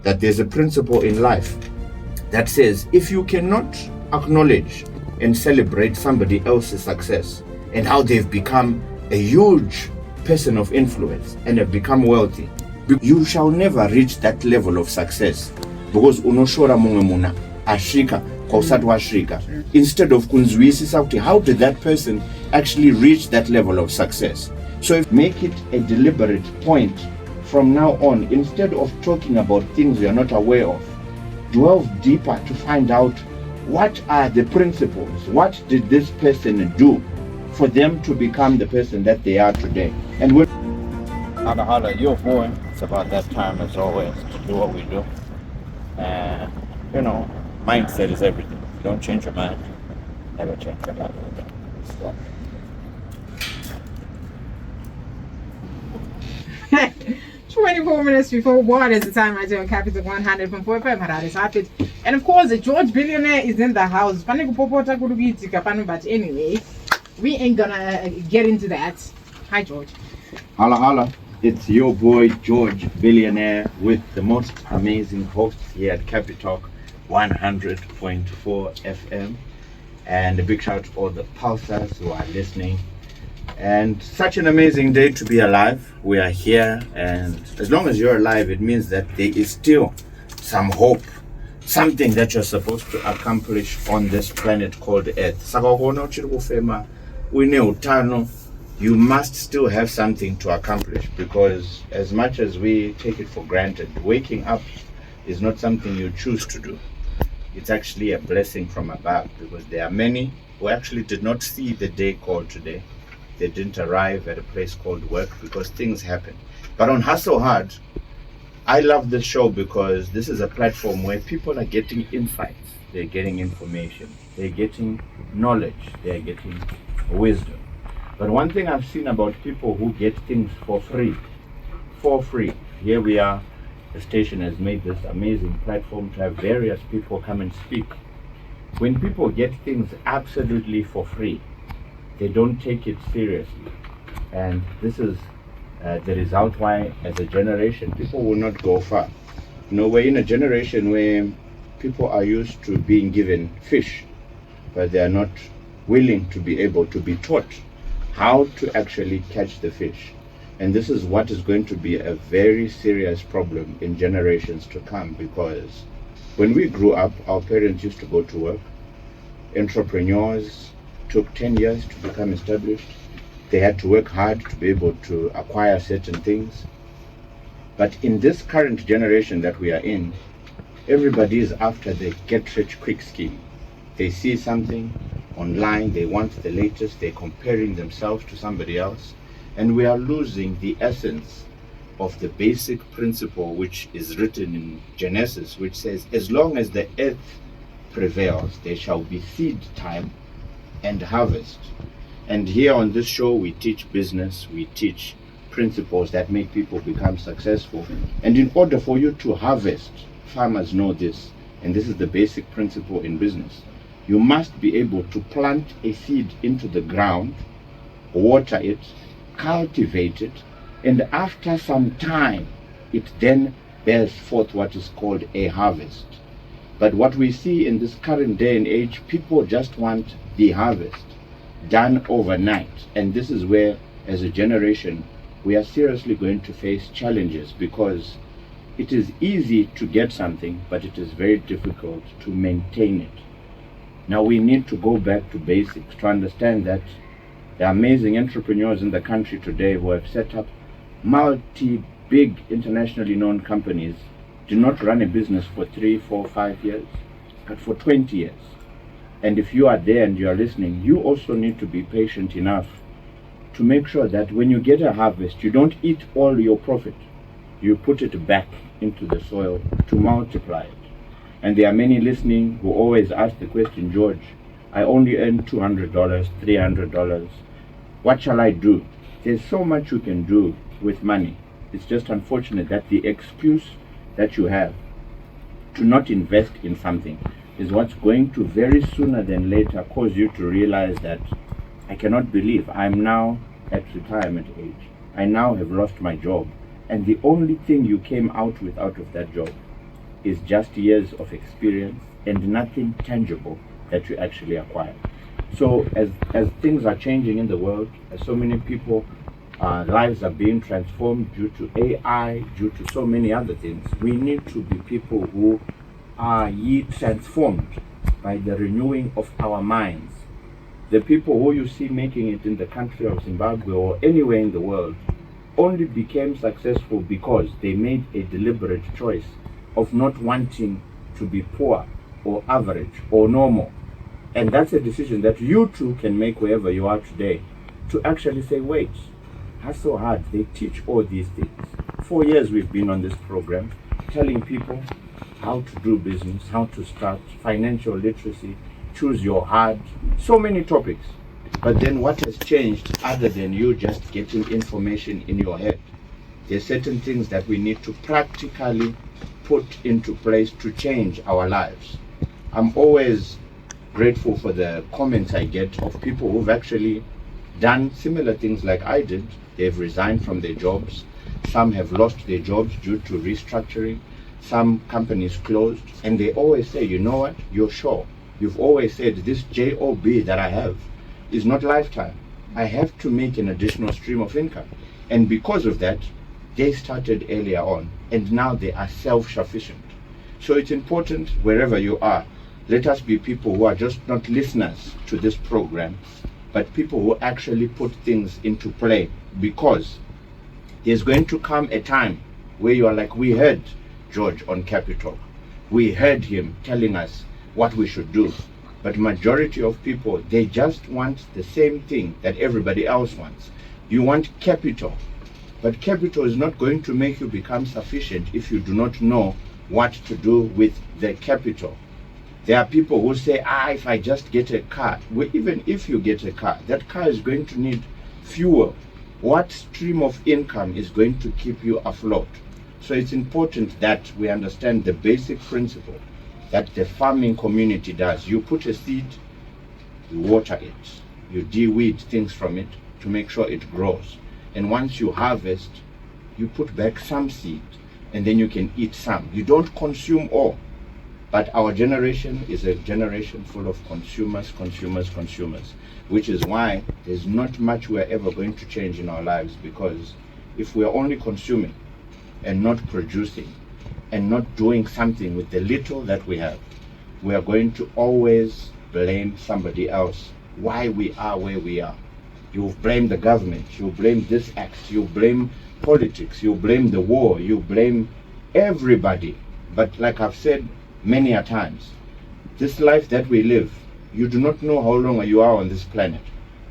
that there's a principle in life that says if you cannot acknowledge and celebrate somebody else's success and how they've become a huge person of influence and have become wealthy, you shall never reach that level of success because unoshora mumwe muna ashika kwa usatu ashika instead of kunzwisisa kuti how did that person actually reach that level of success. So if make it a deliberate point from now on, instead of talking about things we are not aware of, delve deeper to find out what are the principles, what did this person do for them to become the person that they are today. And when holla, your boy, it's about that time as always to do what we do. And mindset is everything. If you don't change your mind, never change your life. So. 24 minutes before 1 is the time right here on Capital 100.4 FM. Harare Rapid. And of course, the George Billionaire is in the house. But anyway, we ain't gonna get into that. Hi, George. Holla. It's your boy, George Billionaire, with the most amazing hosts here at Capital 100.4 FM. And a big shout out to all the pulsers who are listening. And such an amazing day to be alive. We are here, and as long as you're alive, it means that there is still some hope, something that you're supposed to accomplish on this planet called Earth. You must still have something to accomplish, because as much as we take it for granted, waking up is not something you choose to do. It's actually a blessing from above, because there are many who actually did not see the day called today. They didn't arrive at a place called work because things happen. But on Hustle Hard, I love this show because this is a platform where people are getting insights, they're getting information, they're getting knowledge, they're getting wisdom. But one thing I've seen about people who get things for free, here we are, the station has made this amazing platform to have various people come and speak. When people get things absolutely for free, they don't take it seriously. And this is the result why, as a generation, people will not go far. We're in a generation where people are used to being given fish, but they are not willing to be able to be taught how to actually catch the fish. And this is what is going to be a very serious problem in generations to come, because when we grew up, our parents used to go to work. Entrepreneurs took 10 years to become established. They had to work hard to be able to acquire certain things. But in this current generation that we are in, everybody is after the get-rich-quick scheme. They see something online, they want the latest, they're comparing themselves to somebody else, and we are losing the essence of the basic principle which is written in Genesis, which says, as long as the earth prevails, there shall be seed time and harvest. And here on this show, we teach business, we teach principles that make people become successful. And in order for you to harvest, farmers know this, and this is the basic principle in business. You must be able to plant a seed into the ground, water it, cultivate it, and after some time, it then bears forth what is called a harvest. But what we see in this current day and age, people just want the harvest done overnight. And this is where, as a generation, we are seriously going to face challenges, because it is easy to get something, but it is very difficult to maintain it. Now we need to go back to basics to understand that the amazing entrepreneurs in the country today who have set up multi-big internationally known companies do not run a business for 3, 4, 5 years, but for 20 years. And if you are there and you are listening, you also need to be patient enough to make sure that when you get a harvest, you don't eat all your profit. You put it back into the soil to multiply it. And there are many listening who always ask the question, George, I only earn $200, $300. What shall I do? There's so much you can do with money. It's just unfortunate that the excuse that you have to not invest in something is what's going to very sooner than later cause you to realize that I cannot believe I'm now at retirement age. I now have lost my job, and the only thing you came out with out of that job is just years of experience and nothing tangible that you actually acquire. So as things are changing in the world, as so many people lives are being transformed due to AI, due to so many other things, we need to be people who are ye transformed by the renewing of our minds. The people who you see making it in the country of Zimbabwe or anywhere in the world only became successful because they made a deliberate choice of not wanting to be poor or average or normal. And that's a decision that you too can make wherever you are today, to actually say, wait, hustle hard. They teach all these things. 4 years we've been on this program telling people how to do business, how to start, financial literacy, choose your hard, so many topics. But then what has changed other than you just getting information in your head? There's certain things that we need to practically put into place to change our lives. I'm always grateful for the comments I get of people who've actually done similar things like I did. They've resigned from their jobs. Some have lost their jobs due to restructuring. Some companies closed. And they always say, you know what, you're sure. You've always said this job that I have is not lifetime. I have to make an additional stream of income. And because of that, they started earlier on, and now they are self-sufficient. So it's important wherever you are, let us be people who are just not listeners to this program, but people who actually put things into play, because there's going to come a time where you are like, we heard George on Capital. We heard him telling us what we should do. But majority of people, they just want the same thing that everybody else wants. You want capital, but capital is not going to make you become sufficient if you do not know what to do with the capital. There are people who say, if I just get a car, well, even if you get a car, that car is going to need fuel. What stream of income is going to keep you afloat? So it's important that we understand the basic principle that the farming community does. You put a seed, you water it, you de-weed things from it to make sure it grows. And once you harvest, you put back some seed, and then you can eat some. You don't consume all. But our generation is a generation full of consumers, which is why there's not much we're ever going to change in our lives, because if we're only consuming and not producing and not doing something with the little that we have, we are going to always blame somebody else why we are where we are. You blame the government, you blame this act, you blame politics, you blame the war, you blame everybody. But like I've said many a times, this life that we live, you do not know how long you are on this planet.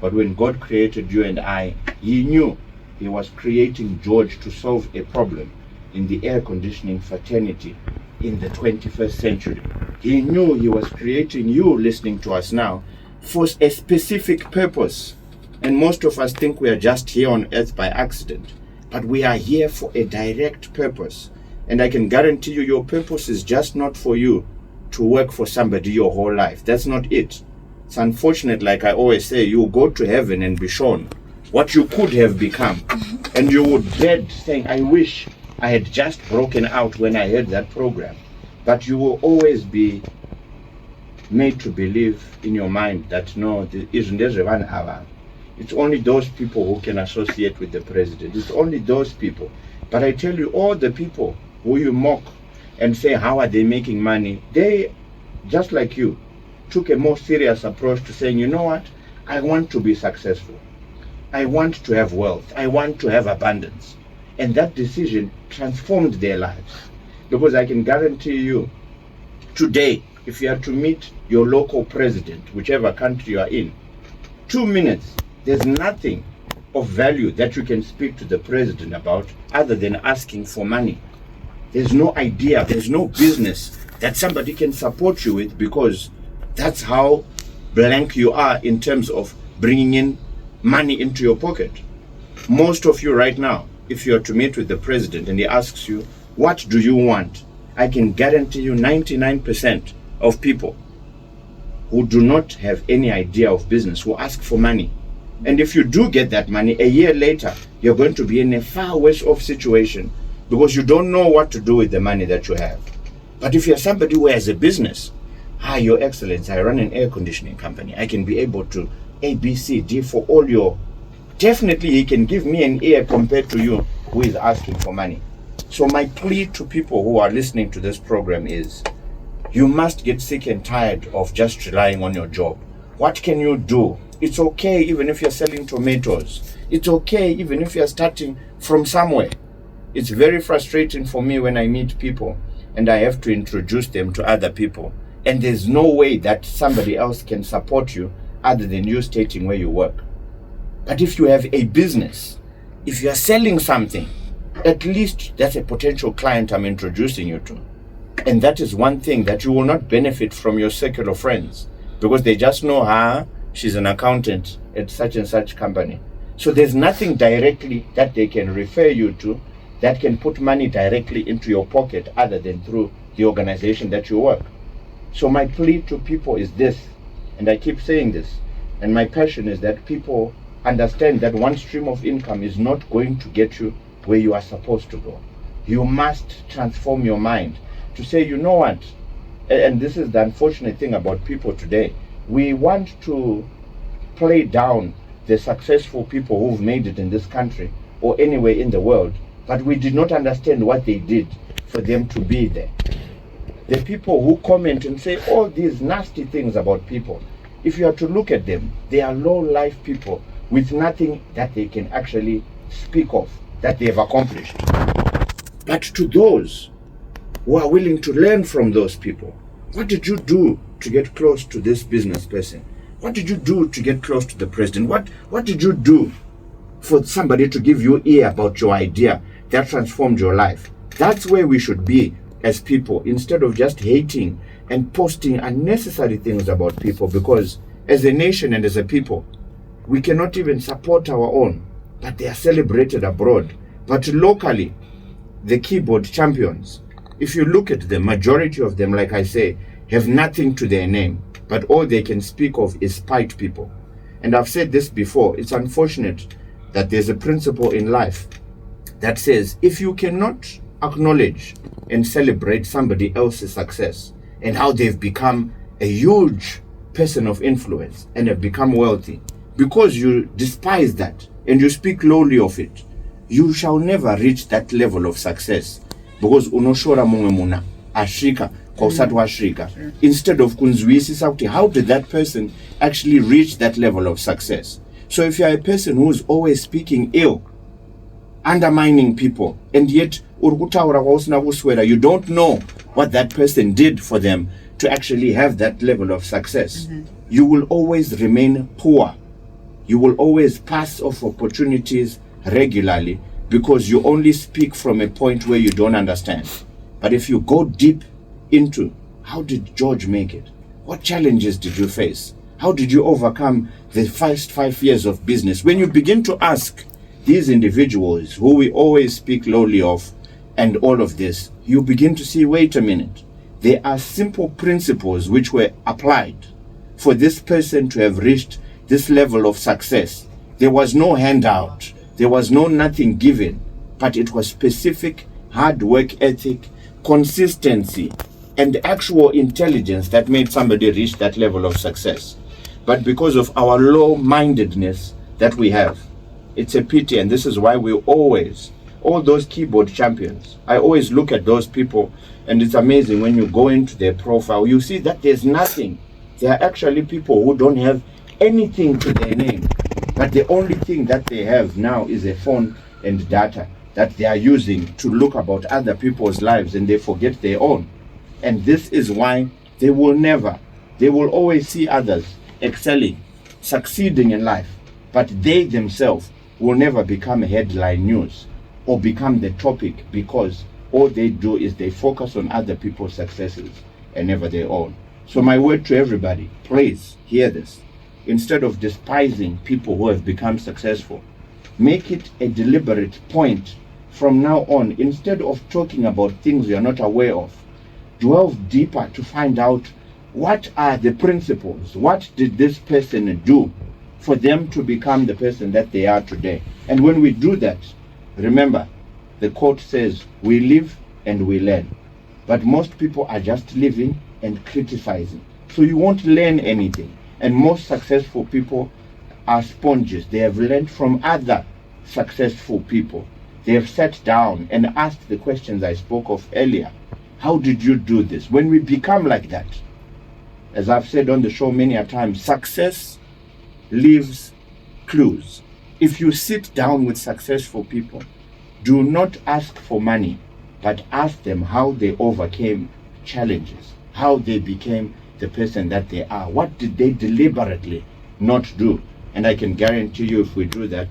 But when God created you and I, He knew He was creating George to solve a problem in the air conditioning fraternity in the 21st century. He knew He was creating you listening to us now for a specific purpose. And most of us think we are just here on earth by accident, but we are here for a direct purpose. And I can guarantee you, your purpose is just not for you to work for somebody your whole life. That's not it. It's unfortunate, like I always say, you will go to heaven and be shown what you could have become. And you would bed saying, I wish I had just broken out when I heard that program. But you will always be made to believe in your mind that no, there isn't one hour. It's only those people who can associate with the president. It's only those people. But I tell you, all the people who you mock and say, how are they making money? They, just like you, took a more serious approach to saying, you know what? I want to be successful. I want to have wealth. I want to have abundance. And that decision transformed their lives. Because I can guarantee you, today, if you are to meet your local president, whichever country you are in, 2 minutes, there's nothing of value that you can speak to the president about other than asking for money. There's no idea, there's no business that somebody can support you with, because that's how blank you are in terms of bringing in money into your pocket. Most of you right now, if you are to meet with the president and he asks you, what do you want? I can guarantee you 99% of people who do not have any idea of business will ask for money. And if you do get that money, a year later, you're going to be in a far worse off situation, because you don't know what to do with the money that you have. But if you're somebody who has a business, Your Excellency, I run an air conditioning company. I can be able to A, B, C, D for all your... Definitely he can give me an ear compared to you who is asking for money. So my plea to people who are listening to this program is, you must get sick and tired of just relying on your job. What can you do? It's okay even if you're selling tomatoes. It's okay even if you're starting from somewhere. It's very frustrating for me when I meet people and I have to introduce them to other people. And there's no way that somebody else can support you other than you stating where you work. But if you have a business, if you are selling something, at least that's a potential client I'm introducing you to. And that is one thing that you will not benefit from your circle of friends, because they just know she's an accountant at such and such company. So there's nothing directly that they can refer you to that can put money directly into your pocket other than through the organization that you work. So my plea to people is this, and I keep saying this, and my passion is that people understand that one stream of income is not going to get you where you are supposed to go. You must transform your mind to say, you know what, and this is the unfortunate thing about people today, we want to play down the successful people who've made it in this country or anywhere in the world, but we did not understand what they did for them to be there. The people who comment and say all these nasty things about people, if you are to look at them, they are low-life people with nothing that they can actually speak of that they have accomplished. But to those who are willing to learn from those people, what did you do to get close to this business person? What did you do to get close to the president? What did you do for somebody to give you ear about your idea that transformed your life? That's where we should be as people, instead of just hating and posting unnecessary things about people, because as a nation and as a people, we cannot even support our own, but they are celebrated abroad. But locally, the keyboard champions, if you look at the majority of them, like I say, have nothing to their name, but all they can speak of is spite people. And I've said this before, it's unfortunate that there's a principle in life that says, if you cannot acknowledge and celebrate somebody else's success and how they've become a huge person of influence and have become wealthy, because you despise that and you speak lowly of it, you shall never reach that level of success, because unoshora munwe muna ashrika kwa usatu ashrika, instead of kunzwisisa kuti how did that person actually reach that level of success. So if you are a person who is always speaking ill, undermining people, and yet you don't know what that person did for them to actually have that level of success, you will always remain poor. You will always pass off opportunities regularly because you only speak from a point where you don't understand. But if you go deep into how did George make it? What challenges did you face? How did you overcome the first 5 years of business? When you begin to ask these individuals who we always speak lowly of and all of this, you begin to see, wait a minute, there are simple principles which were applied for this person to have reached this level of success. There was no handout, there was no nothing given, but it was specific hard work ethic, consistency, and actual intelligence that made somebody reach that level of success. But because of our low-mindedness that we have, it's a pity, and this is why we always, all those keyboard champions, I always look at those people, and it's amazing when you go into their profile, you see that there's nothing. They are actually people who don't have anything to their name, but the only thing that they have now is a phone and data that they are using to look about other people's lives, and they forget their own. And this is why they will always see others excelling, succeeding in life, but they themselves will never become a headline news or become the topic, because all they do is they focus on other people's successes and never their own. So my word to everybody, please hear this. Instead of despising people who have become successful, make it a deliberate point from now on. Instead of talking about things you are not aware of, delve deeper to find out what are the principles, what did this person do for them to become the person that they are today. And when we do that, remember, the quote says, we live and we learn. But most people are just living and criticizing. So you won't learn anything. And most successful people are sponges. They have learned from other successful people. They have sat down and asked the questions I spoke of earlier. How did you do this? When we become like that, as I've said on the show many a time, success leaves clues. If you sit down with successful people, do not ask for money, but ask them how they overcame challenges, how they became the person that they are. What did they deliberately not do? And I can guarantee you, if we do that,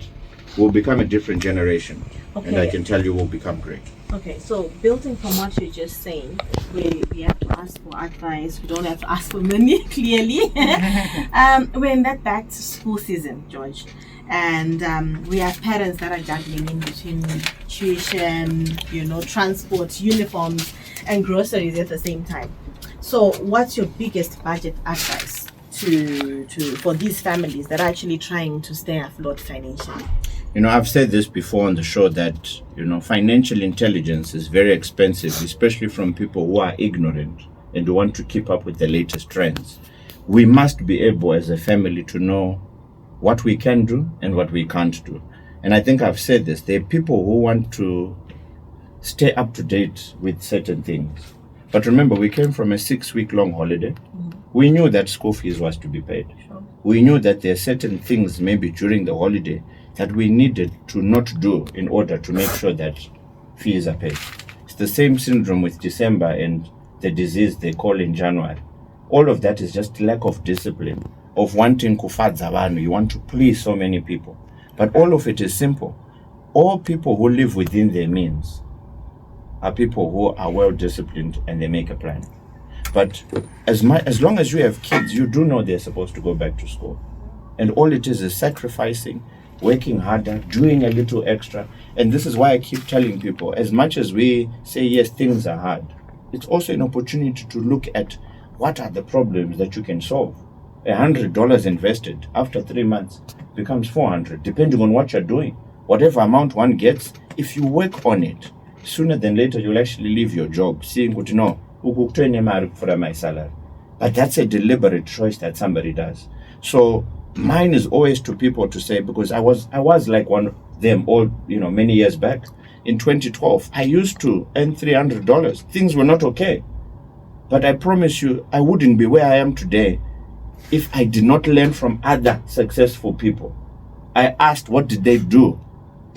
we'll become a different generation. Okay. And I can tell you we'll become great. Okay, so building from what you're just saying, we have to ask for advice. We don't have to ask for money, clearly. We're in that back to school season, George. And we have parents that are juggling in between tuition, transport, uniforms, and groceries at the same time. So what's your biggest budget advice for these families that are actually trying to stay afloat financially? I've said this before on the show that, financial intelligence is very expensive, especially from people who are ignorant and want to keep up with the latest trends. We must be able as a family to know what we can do and what we can't do. And I think I've said this, there are people who want to stay up to date with certain things. But remember, we came from a 6-week long holiday. Mm-hmm. We knew that school fees was to be paid. Sure. We knew that there are certain things maybe during the holiday that we needed to not do in order to make sure that fees are paid. It's the same syndrome with December and the disease they call in January. All of that is just lack of discipline, of wanting kufadza vanhu. You want to please so many people. But all of it is simple. All people who live within their means are people who are well disciplined and they make a plan. But as long as you have kids, you do know they're supposed to go back to school. And all it is sacrificing, working harder, doing a little extra. And this is why I keep telling people, as much as we say, yes, things are hard, it's also an opportunity to look at what are the problems that you can solve. $100 invested after 3 months becomes $400, depending on what you're doing. Whatever amount one gets, if you work on it, sooner than later, you'll actually leave your job, seeing what you know, for my salary. But that's a deliberate choice that somebody does. So mine is always to people to say, because I was like one of them all, many years back. In 2012, I used to earn $300. Things were not okay. But I promise you, I wouldn't be where I am today if I did not learn from other successful people. I asked, what did they do?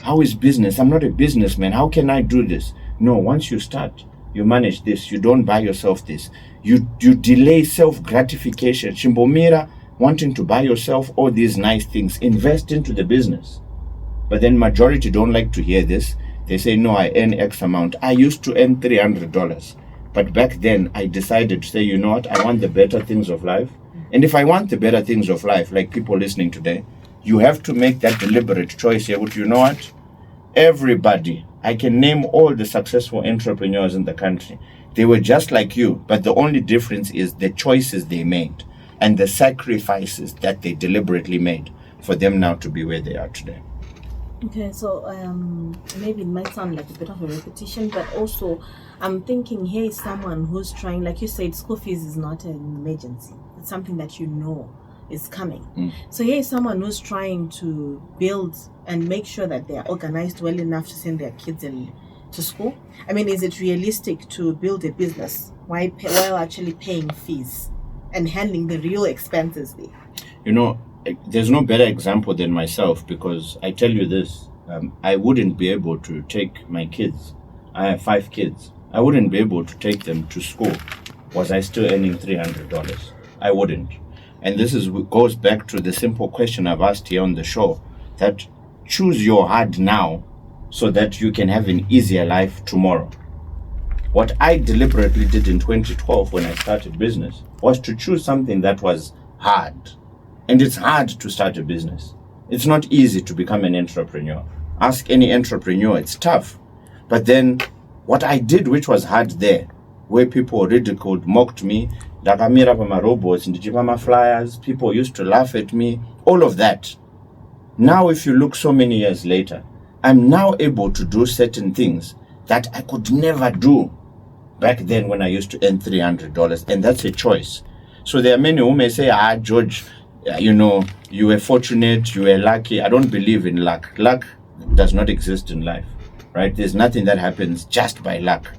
How is business? I'm not a businessman. How can I do this? No, once you start, you manage this. You don't buy yourself this. You delay self-gratification. Chimbomira, wanting to buy yourself all these nice things. Invest into the business. But then majority don't like to hear this. They say, no, I earn X amount. I used to earn $300. But back then, I decided to say, you know what? I want the better things of life. And if I want the better things of life, like people listening today, you have to make that deliberate choice here. But you know what? Everybody, I can name all the successful entrepreneurs in the country. They were just like you, but the only difference is the choices they made and the sacrifices that they deliberately made for them now to be where they are today. Okay, so maybe it might sound like a bit of a repetition, but also I'm thinking, here is someone who's trying, like you said, school fees is not an emergency. It's something that is coming. So here is someone who's trying to build and make sure that they are organized well enough to send their kids to school. I mean, is it realistic to build a business while actually paying fees and handling the real expenses there? There's no better example than myself, because I tell you this, I wouldn't be able to take my kids. I have 5 kids. I wouldn't be able to take them to school. Was I still earning $300? I wouldn't. And this goes back to the simple question I've asked here on the show, that choose your hard now so that you can have an easier life tomorrow. What I deliberately did in 2012 when I started business was to choose something that was hard. And it's hard to start a business. It's not easy to become an entrepreneur. Ask any entrepreneur, it's tough. But then what I did, which was hard there, where people ridiculed, mocked me, dakamira pama robots, ndijipama flyers, people used to laugh at me, all of that. Now, if you look so many years later, I'm now able to do certain things that I could never do back then when I used to earn $300, and that's a choice. So there are many who may say, George, you were fortunate, you were lucky. I don't believe in luck. Luck does not exist in life, right? There's nothing that happens just by luck.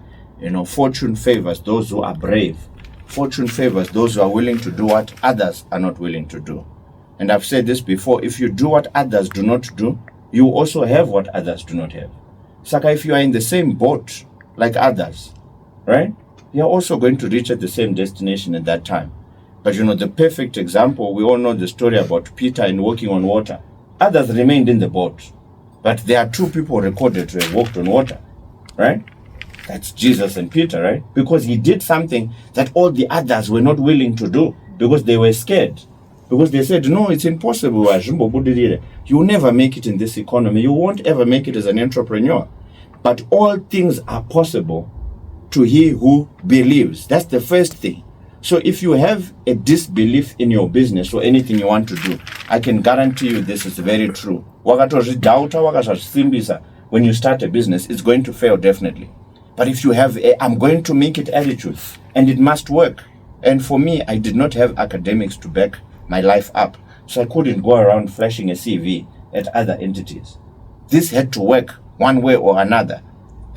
Fortune favors those who are brave. Fortune favors those who are willing to do what others are not willing to do. And I've said this before, if you do what others do not do, you also have what others do not have. Saka, if you are in the same boat like others, right, you're also going to reach at the same destination at that time. But the perfect example, we all know the story about Peter and walking on water. Others remained in the boat, but there are two people recorded to have walked on water, right? That's Jesus and Peter, right? Because he did something that all the others were not willing to do because they were scared. Because they said, no, it's impossible. You'll never make it in this economy. You won't ever make it as an entrepreneur. But all things are possible to he who believes. That's the first thing. So if you have a disbelief in your business or anything you want to do, I can guarantee you this is very true. When you start a business, it's going to fail definitely. But if you have I'm going to make it attitude, and it must work. And for me, I did not have academics to back my life up. So I couldn't go around flashing a CV at other entities. This had to work one way or another.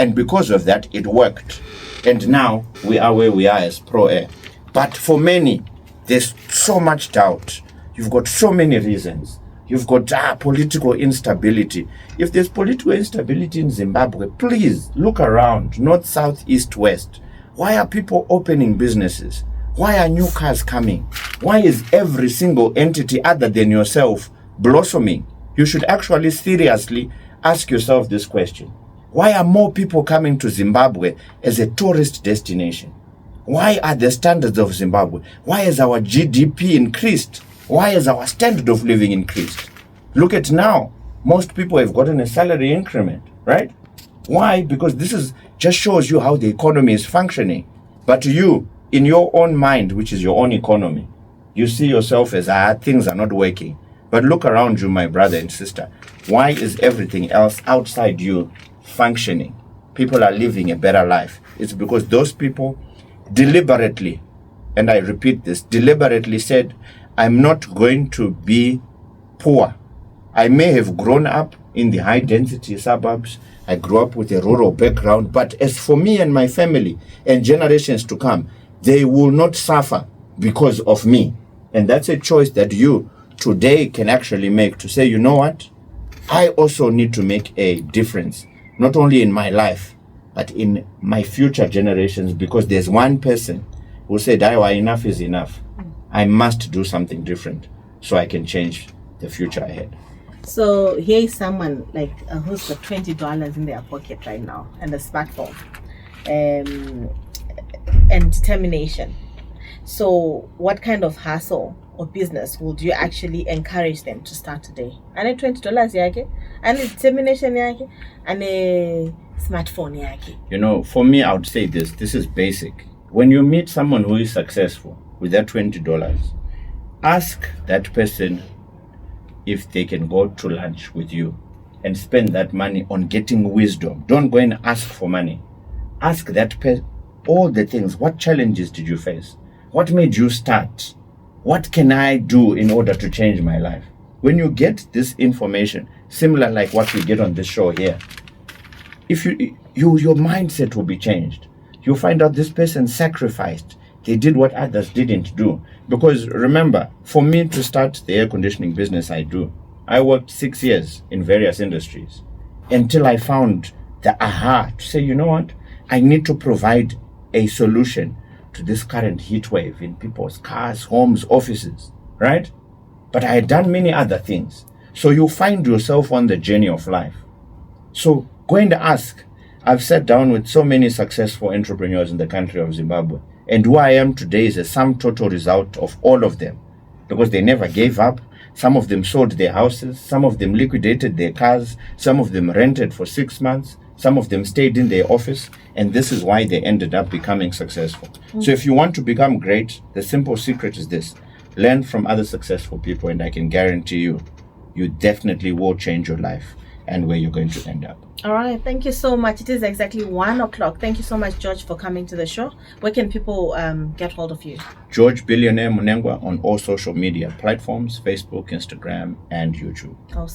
And because of that, it worked. And now we are where we are as Pro Air. But for many, there's so much doubt. You've got so many reasons. You've got political instability. If there's political instability in Zimbabwe, please look around, north, south, east, west. Why are people opening businesses? Why are new cars coming? Why is every single entity other than yourself blossoming? You should actually seriously ask yourself this question. Why are more people coming to Zimbabwe as a tourist destination? Why are the standards of Zimbabwe? Why has our GDP increased? Why has our standard of living increased? Look at now. Most people have gotten a salary increment, right? Why? Because this just shows you how the economy is functioning. But you, in your own mind, which is your own economy, you see yourself as, things are not working. But look around you, my brother and sister. Why is everything else outside you functioning? People are living a better life. It's because those people deliberately, and I repeat this, deliberately said, I'm not going to be poor. I may have grown up in the high density suburbs. I grew up with a rural background. But as for me and my family and generations to come, they will not suffer because of me. And that's a choice that you today can actually make to say, you know what? I also need to make a difference, not only in my life, but in my future generations, because there's one person who said, enough is enough. I must do something different so I can change the future ahead. So here is someone like who's got $20 in their pocket right now and a smartphone and determination. So what kind of hustle or business would you actually encourage them to start today? And $20 yake, and determination yake, and a smartphone yake. For me, I would say this is basic. When you meet someone who is successful with that $20, ask that person if they can go to lunch with you and spend that money on getting wisdom. Don't go and ask for money. Ask that person all the things. What challenges did you face? What made you start? What can I do in order to change my life? When you get this information, similar like what we get on this show here, if your mindset will be changed. You'll find out this person sacrificed. They did what others didn't do. Because remember, for me to start the air conditioning business I worked 6 years in various industries until I found the aha to say, you know what? I need to provide a solution to this current heat wave in people's cars, homes, offices, right? But I had done many other things. So you find yourself on the journey of life. So go and ask. I've sat down with so many successful entrepreneurs in the country of Zimbabwe. And who I am today is a sum total result of all of them. Because they never gave up. Some of them sold their houses. Some of them liquidated their cars. Some of them rented for 6 months. Some of them stayed in their office. And this is why they ended up becoming successful. So if you want to become great, the simple secret is this. Learn from other successful people, and I can guarantee you, you definitely will change your life. and where you're going to end up. All right, thank you so much. It is exactly 1 o'clock. Thank you so much, George, for coming to the show. Where can people get hold of you? George Billionaire Munengwa on all social media platforms, Facebook, Instagram, and YouTube. Awesome.